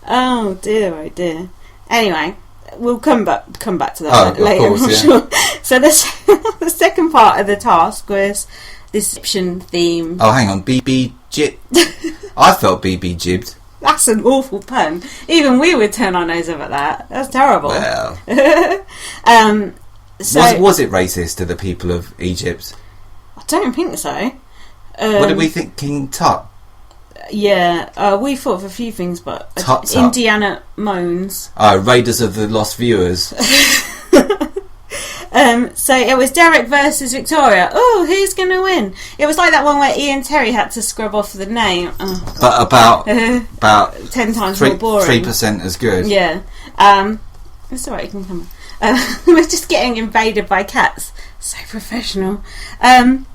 Oh dear. Anyway, we'll come back to that later, course, I'm sure. So the second part of the task was this Egyptian theme. Oh, hang on, BB jibbed. I felt BB jibbed. That's an awful pun. Even we would turn our nose up at that. That's terrible. Well, so was it racist to the people of Egypt? I don't think so. What did we think, King Tut? Yeah, we thought of a few things, but Tut. Indiana moans. Raiders of the Lost Viewers. So it was Derrick versus Victoria. Oh, who's going to win? It was like that one where Ian Terry had to scrub off the name. Oh, but about 10 times more boring. 3% as good. Yeah. It's alright, you can come on. We're just getting invaded by cats. So professional.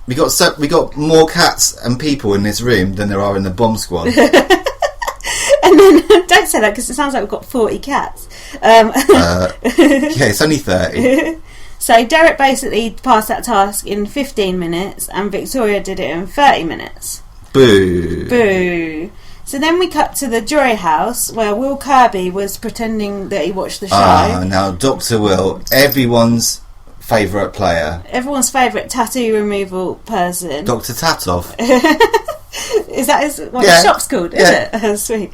We got more cats and people in this room than there are in the bomb squad. And then, don't say that because it sounds like we've got 40 cats. Yeah, it's only 30. So Derrick basically passed that task in 15 minutes and Victoria did it in 30 minutes. Boo. So then we cut to the jury house where Will Kirby was pretending that he watched the show. Now Dr. Will, everyone's favourite player. Everyone's favourite tattoo removal person. Dr. Tatoff. Is that what the shop's called? Is it? Sweet.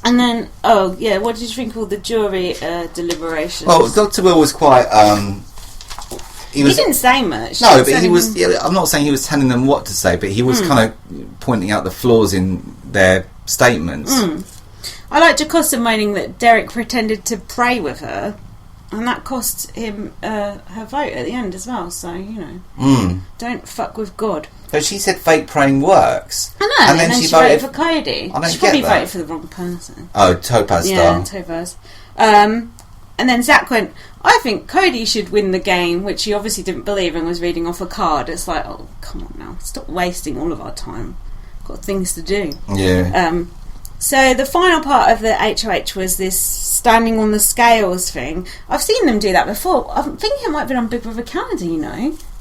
And then, what did you think of all the jury deliberations? Well, Dr. Will was quite... he didn't say much. No, but he was... Yeah, I'm not saying he was telling them what to say, but he was kind of pointing out the flaws in their statements. I like Jacosta moaning that Derrick pretended to pray with her, and that cost him her vote at the end as well, so, don't fuck with God. But she said fake praying works. I know, and then she voted for Cody. She probably voted for the wrong person. Oh, Topaz Star. Yeah, Topaz. And then Zach went, I think Cody should win the game, which he obviously didn't believe and was reading off a card. It's like, oh, come on now. Stop wasting all of our time. Got things to do. Yeah. So the final part of the HOH was this standing on the scales thing. I've seen them do that before. I'm thinking it might have been on Big Brother Canada,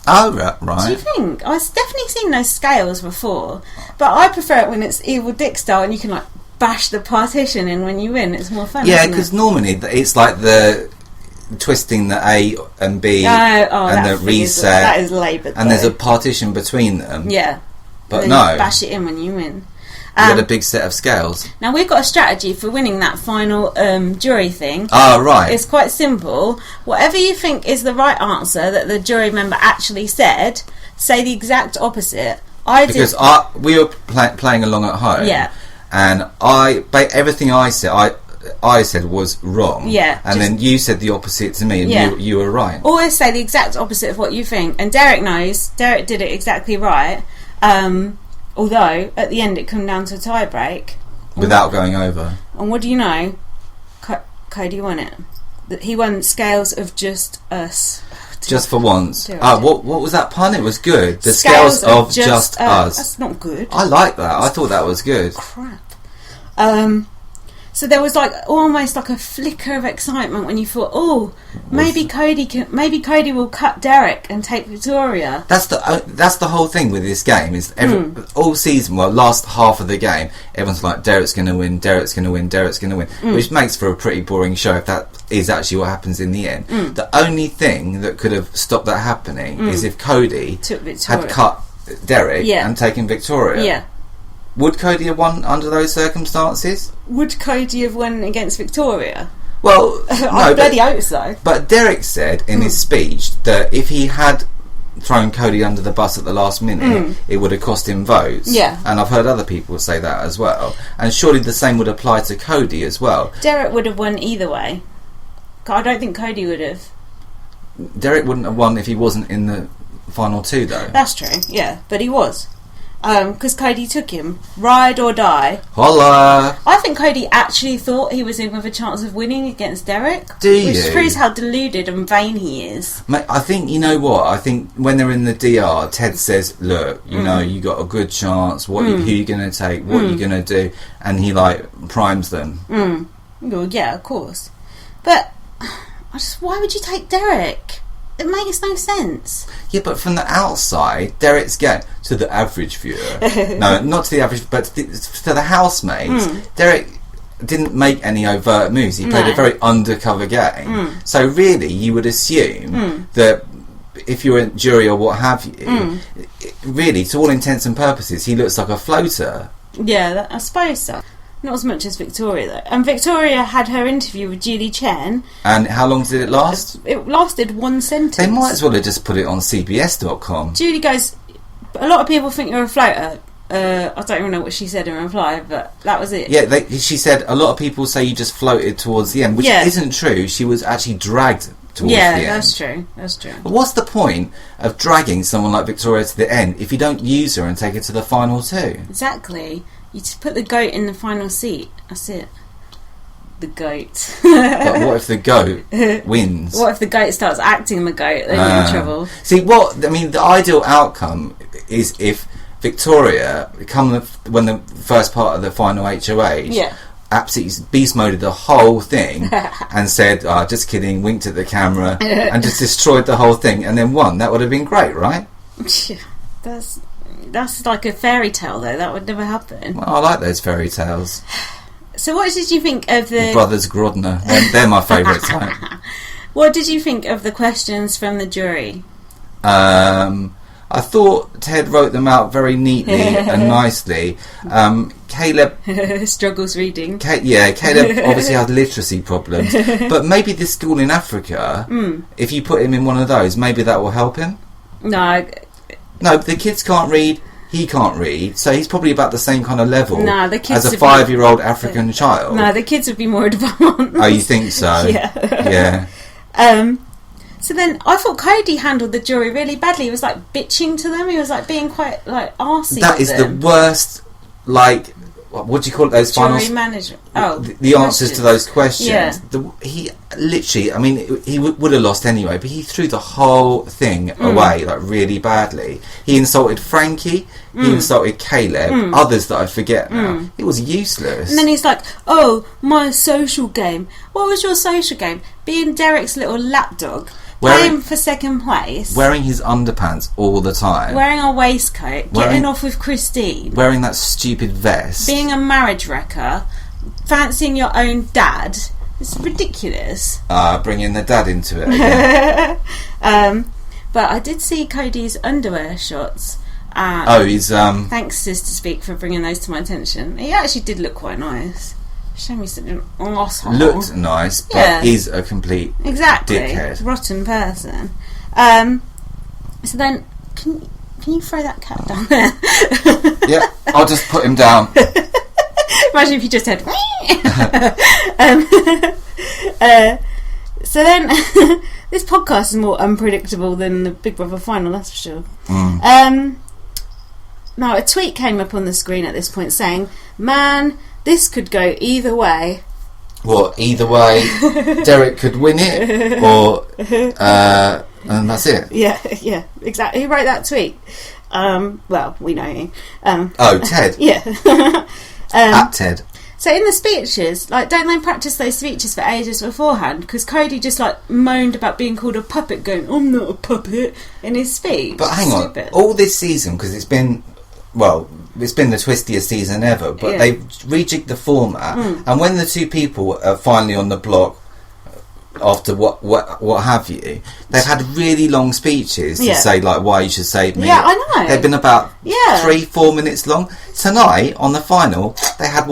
Oh, right. Do you think? I've definitely seen those scales before, but I prefer it when it's Evil Dick style and you can bash the partition in when you win. It's more fun. Yeah, because normally it's like the twisting the A and B and the reset. That is laboured. And there's a partition between them. Yeah. But you bash it in when you win. You got a big set of scales. Now we've got a strategy for winning that final jury thing. Right. It's quite simple. Whatever you think is the right answer that the jury member actually said, say the exact opposite. We were playing along at home. Yeah. And everything I said was wrong. Yeah. And then you said the opposite to me, and you were right. Always say the exact opposite of what you think. And Derrick knows. Derrick did it exactly right. Although, at the end, it came down to a tie-break. Without going over. And what do you know? Cody won it. He won Scales of Just Us. Just for once. What was that pun? It was good. The Scales of Just Us. That's not good. I like that. I thought that was good. Crap. So there was almost like a flicker of excitement when you thought, maybe Cody will cut Derrick and take Victoria. That's the whole thing with this game is all season, last half of the game, everyone's like Derrick's going to win, Derrick's going to win, Derrick's going to win, which makes for a pretty boring show if that is actually what happens in the end. The only thing that could have stopped that happening is if Cody had cut Derrick and taken Victoria. Yeah. Would Cody have won under those circumstances? Would Cody have won against Victoria? Well, I bloody hope so. But Derrick said in his speech that if he had thrown Cody under the bus at the last minute, it would have cost him votes. Yeah. And I've heard other people say that as well. And surely the same would apply to Cody as well. Derrick would have won either way. I don't think Cody would have. Derrick wouldn't have won if he wasn't in the final two, though. That's true, yeah. But he was. Because Cody took him. Ride or die. Holla! I think Cody actually thought he was in with a chance of winning against Derrick. Which proves how deluded and vain he is. Mate, I think, you know what? I think when they're in the DR, Ted says, look, you know, you got a good chance. Who are you going to take? What are you going to do? And he, primes them. Well, yeah, of course. But, why would you take Derrick? It makes no sense. Yeah, but from the outside, Derrick's getting to the average viewer. No, not to the average, but to the housemates. Derrick didn't make any overt moves. He played a very undercover game. So really, you would assume that if you're a jury or what have you, really, to all intents and purposes, he looks like a floater. Yeah, I suppose so. Not as much as Victoria, though. And Victoria had her interview with Julie Chen. And how long did it last? It lasted one sentence. They might as well have just put it on CBS.com. Julie goes, a lot of people think you're a floater. I don't even know what she said in reply, but that was it. Yeah, she said, a lot of people say you just floated towards the end, which isn't true. She was actually dragged towards the end. Yeah, that's true. That's true. But what's the point of dragging someone like Victoria to the end if you don't use her and take her to the final two? Exactly. You just put the goat in the final seat. That's it. The goat. But what if the goat wins? What if the goat starts acting the goat? Then you're in trouble. See, the ideal outcome is if Victoria, when the first part of the final HOH, absolutely beast moded the whole thing and said, just kidding, winked at the camera and just destroyed the whole thing and then won. That would have been great, right? That's like a fairy tale, though. That would never happen. Well, I like those fairy tales. So what did you think of the Brothers Grande? They're my favourite type. What did you think of the questions from the jury? I thought Ted wrote them out very neatly and nicely. Caleb struggles reading. Caleb obviously has literacy problems, but maybe this school in Africa, if you put him in one of those, maybe that will help him. No, the kids can't read. He can't read, so he's probably about the same kind of level as a 5-year-old African child. No, the kids would be more advanced. Oh, you think so? Yeah. So then I thought Cody handled the jury really badly. He was like bitching to them. He was like being quite like arsey. That is the worst. Like, what do you call it? Those jury finals. Management. The answers to those questions. Yeah. He literally. I mean, he would have lost anyway, but he threw the whole thing away like really badly. He insulted Frankie. He insulted Caleb. Others that I forget now. It was useless. And then he's like, "Oh, my social game. What was your social game? Being Derrick's little lapdog." Playing for second place. Wearing his underpants all the time. Wearing a waistcoat. Getting off with Christine. Wearing that stupid vest. Being a marriage wrecker. Fancying your own dad. It's ridiculous. Bringing the dad into it again. But I did see Cody's underwear shots. He's... Thanks, Sister Speak, for bringing those to my attention. He actually did look quite nice. Show me such an asshole. Looked nice, but is a complete dickhead. Rotten person. So then, can you throw that cat down there? Yeah, I'll just put him down. Imagine if you just had... so then, this podcast is more unpredictable than the Big Brother final, that's for sure. Now, a tweet came up on the screen at this point saying, "Man, this could go either way." What, either way? Derrick could win it, or and that's it. Yeah, exactly. Who wrote that tweet? Well, we know you. Ted. Yeah. At Ted. So in the speeches, like, don't they practice those speeches for ages beforehand? Because Cody just like moaned about being called a puppet, going, "I'm not a puppet," in his speech. But hang on, all this season, because it's been the twistiest season ever, but they've rejigged the format, and when the two people are finally on the block after what have you, they've had really long speeches to say like why you should save me. Yeah, I know. They've been about 3-4 minutes long. Tonight on the final, they had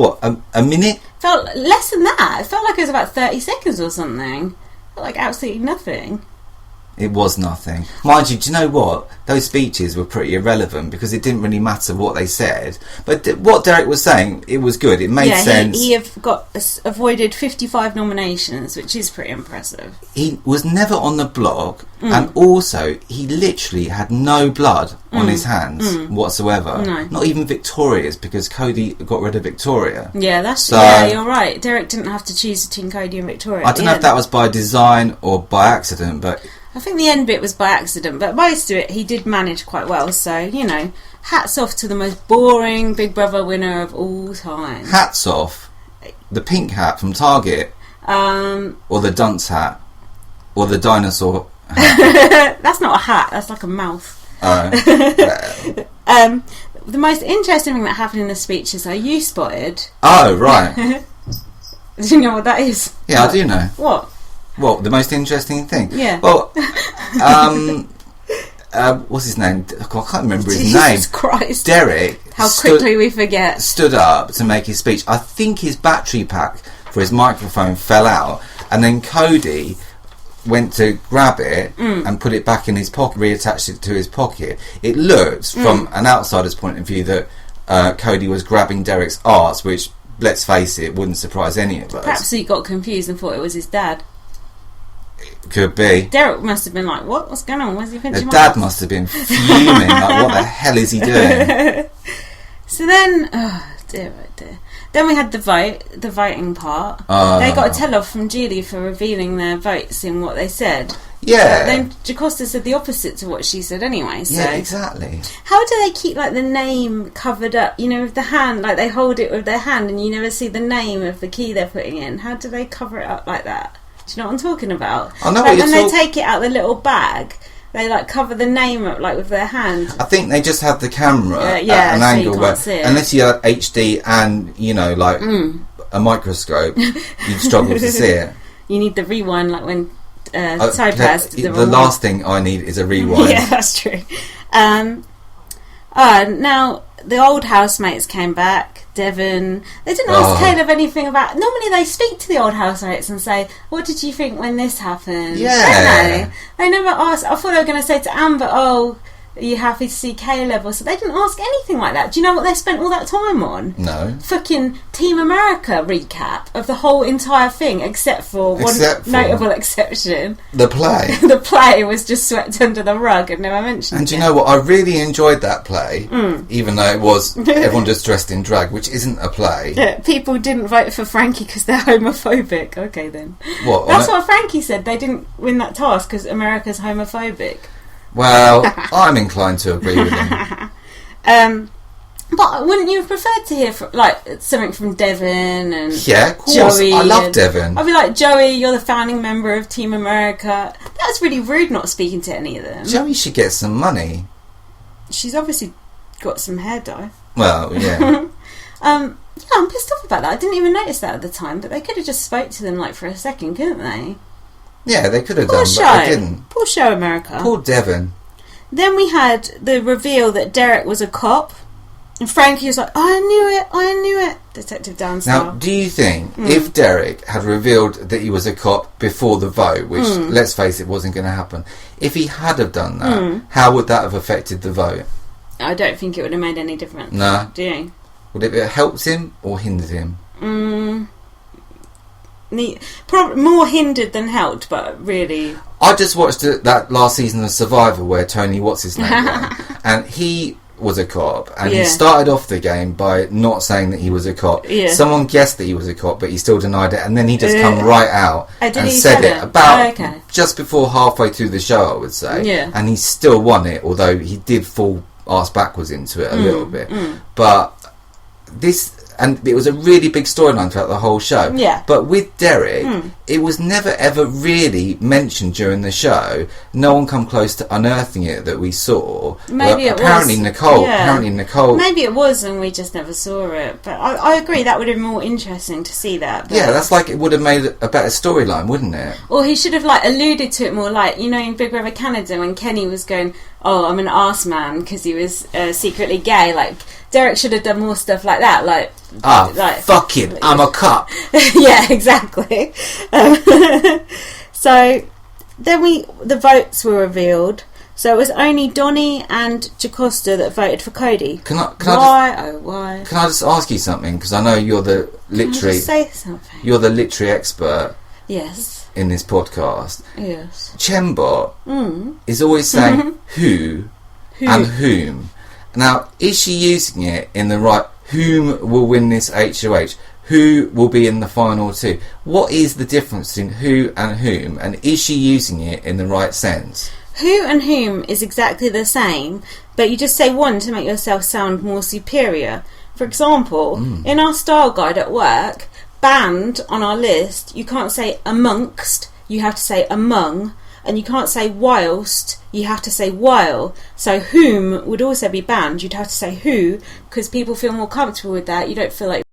a minute. Felt less than that. It felt like it was about 30 seconds or something. Felt like absolutely nothing. It was nothing. Mind you, do you know what? Those speeches were pretty irrelevant because it didn't really matter what they said. But what Derrick was saying, it was good. It made sense. He avoided 55 nominations, which is pretty impressive. He was never on the block, and also he literally had no blood on his hands whatsoever. No. Not even Victoria's, because Cody got rid of Victoria. Yeah, you're right. Derrick didn't have to choose between Cody and Victoria. I don't know if that was by design or by accident, but I think the end bit was by accident, but most of it he did manage quite well, so, hats off to the most boring Big Brother winner of all time. Hats off. The pink hat from Target. Or the dunce hat. Or the dinosaur That's not a hat. That's like a mouth. Oh. The most interesting thing that happened in the speech is you spotted. Oh, right. Do you know what that is? Yeah, I do know. What? What, the most interesting thing? Yeah. Well, what's his name? I can't remember his name. Jesus Christ. Derrick. How quickly we forget. Stood up to make his speech. I think his battery pack for his microphone fell out, and then Cody went to grab it and put it back in his pocket, reattached it to his pocket. It looks, from an outsider's point of view, that Cody was grabbing Derrick's arse, which, let's face it, wouldn't surprise any of us. Perhaps he got confused and thought it was his dad. Could be. Derrick must have been like, what? What's going on? Where's he pinching The my dad arse? must have been fuming, like, what the hell is he doing? So then, oh dear. Then we had the voting part. They got a tell-off from Julie for revealing their votes in what they said. Yeah. But then Jacosta said the opposite to what she said anyway. So. Yeah, exactly. How do they keep like the name covered up? You know, with the hand, like they hold it with their hand, and you never see the name of the key they're putting in. How do they cover it up like that? Do you know what I'm talking about? I know like what you're when they take it out of the little bag, they like cover the name up like with their hand. I think they just have the camera at an so angle you where, can't see it. unless you had HD and, you know, like a microscope, you'd struggle to see it. You need the rewind, like when Topaz did the last thing I need is a rewind. Yeah, that's true. Now the old housemates came back. Devon. They didn't ask Caleb anything about. Normally they speak to the old housemates and say, "What did you think when this happened?" Yeah. Don't they never asked. I thought they were going to say to Amber, "Oh, are you happy to see Caleb?" Or so. They didn't ask anything like that. Do you know what they spent all that time on? No. Fucking Team America recap of the whole entire thing, except for one notable exception. The play. The play was just swept under the rug and never mentioned. And do you know what? I really enjoyed that play, even though it was everyone just dressed in drag, which isn't a play. Yeah, people didn't vote for Frankie because they're homophobic. Okay, then. What? That's what Frankie said. They didn't win that task because America's homophobic. Well, I'm inclined to agree with him. But wouldn't you have preferred to hear something from Devon and yeah, of course. Joey? I love Devon. I'd be like, Joey, you're the founding member of Team America. That's really rude not speaking to any of them. Joey should get some money. She's obviously got some hair dye. Well, yeah. Yeah, I'm pissed off about that. I didn't even notice that at the time, but they could have just spoke to them like for a second, couldn't they? Yeah, they could have Poor done, show. but they didn't. Poor show, America. Poor Devon. Then we had the reveal that Derrick was a cop. And Frankie was like, I knew it. Detective Dan style. Now, do you think if Derrick had revealed that he was a cop before the vote, which, let's face it, wasn't going to happen, if he had have done that, how would that have affected the vote? I don't think it would have made any difference. No. Do you? Would it have helped him or hindered him? More hindered than helped, but really... I just watched that last season of Survivor where Tony what's-his-name won, and he was a cop, and he started off the game by not saying that he was a cop. Yeah. Someone guessed that he was a cop, but he still denied it, and then he just come right out and said it about just before halfway through the show, I would say. Yeah. And he still won it, although he did fall arse backwards into it a little bit. But this... And it was a really big storyline throughout the whole show. Yeah. But with Derrick, it was never ever really mentioned during the show. No one come close to unearthing it that we saw. Maybe it apparently was. Nicole. Yeah. Apparently Nicole. Maybe it was, and we just never saw it. But I agree, that would have been more interesting to see that. But yeah, that's like it would have made a better storyline, wouldn't it? Or he should have alluded to it more, in Big Brother Canada when Kenny was going, "Oh, I'm an arse man," because he was secretly gay. Derrick should have done more stuff like that. Fucking, I'm a cop. Yeah, exactly. So then the votes were revealed. So it was only Donnie and Jacosta that voted for Cody. Why? Can I just ask you something? Because I know you're the literary. Say something. You're the literary expert. Yes. In this podcast. Yes. Zingbot is always saying who and whom. Now, is she using it in the right... Whom will win this HOH? Who will be in the final two? What is the difference between who and whom? And is she using it in the right sense? Who and whom is exactly the same, but you just say one to make yourself sound more superior. For example, in our style guide at work, band on our list, you can't say amongst, you have to say among. and you can't say whilst, you have to say while. So whom would also be banned. You'd have to say who, because people feel more comfortable with that. You don't feel like